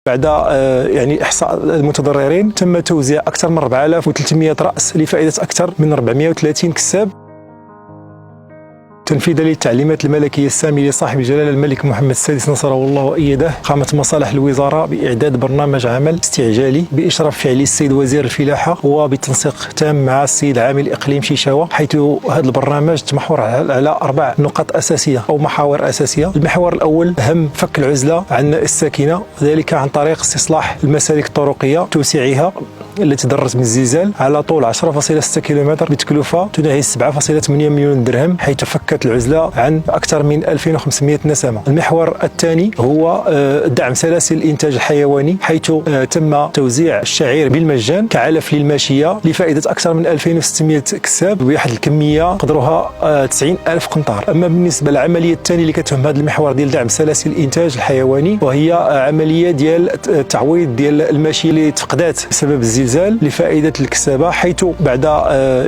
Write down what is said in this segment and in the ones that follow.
بعد يعني إحصاء المتضررين تم توزيع أكثر من 4300 رأس لفائدة أكثر من 430 كساب. تنفيذا للتعليمات الملكية السامية لصاحب الجلالة الملك محمد السادس نصره الله وأيده، قامت مصالح الوزارة بإعداد برنامج عمل استعجالي بإشراف فعلي السيد وزير الفلاحة وبتنسيق تام مع السيد عامل إقليم شيشاوة، حيث هذا البرنامج تمحور على 4 نقاط أساسية أو محاور أساسية. المحور الأول هم فك العزلة عن الساكنة، وذلك عن طريق استصلاح المسالك الطرقية، توسيعها التي ضرت من الزلزال على طول 10.6 كيلومتر بتكلفة تناهز 7.8 مليون درهم، حيث فكت العزلة عن أكثر من 2500 نسمة. المحور الثاني هو دعم سلاسل الإنتاج الحيواني، حيث تم توزيع الشعير بالمجان كعلف للماشية لفائدة أكثر من 2600 كساب بواحد الكمية قدرها 90,000 قنطار. أما بالنسبة للعملية الثانية اللي كتهم هذا المحور ديال دعم سلاسل الإنتاج الحيواني، وهي عملية ديال التعويض ديال الماشية اللي تفقدات بسبب الزلزال لفائدة الكسابة، حيث بعد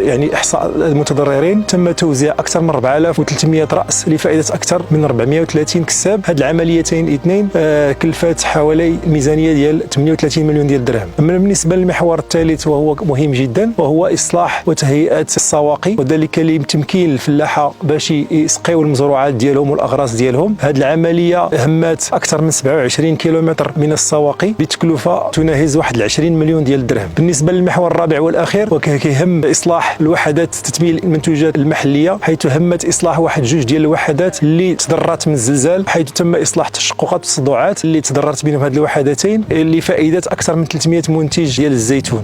يعني إحصاء المتضررين تم توزيع أكثر من 4300 رأس لفائدة أكثر من 430 كساب. هذه العمليتين الاثنين كلفت حوالي ميزانية ديال 38 مليون ديال الدرهم. أما بالنسبة للمحور الثالث وهو مهم جدا، وهو إصلاح وتهيئة السواقي، وذلك لتمكين الفلاحة باش يسقيو المزروعات ديالهم والأغراس ديالهم. هذه العملية همات أكثر من 27 كيلومتر من السواقي بتكلفة تناهز 21 مليون ديال الدرهم. بالنسبة للمحور الرابع والأخير وكيهم إصلاح الوحدات تتميل المنتوجات المحلية، حيث همت إصلاح واحد جوج ديال الوحدات اللي تضررت من الزلزال، حيث تم إصلاح تشققات والصدوعات اللي تضررت بينهم هذه الوحدتين لفائدة أكثر من 300 منتج ديال الزيتون.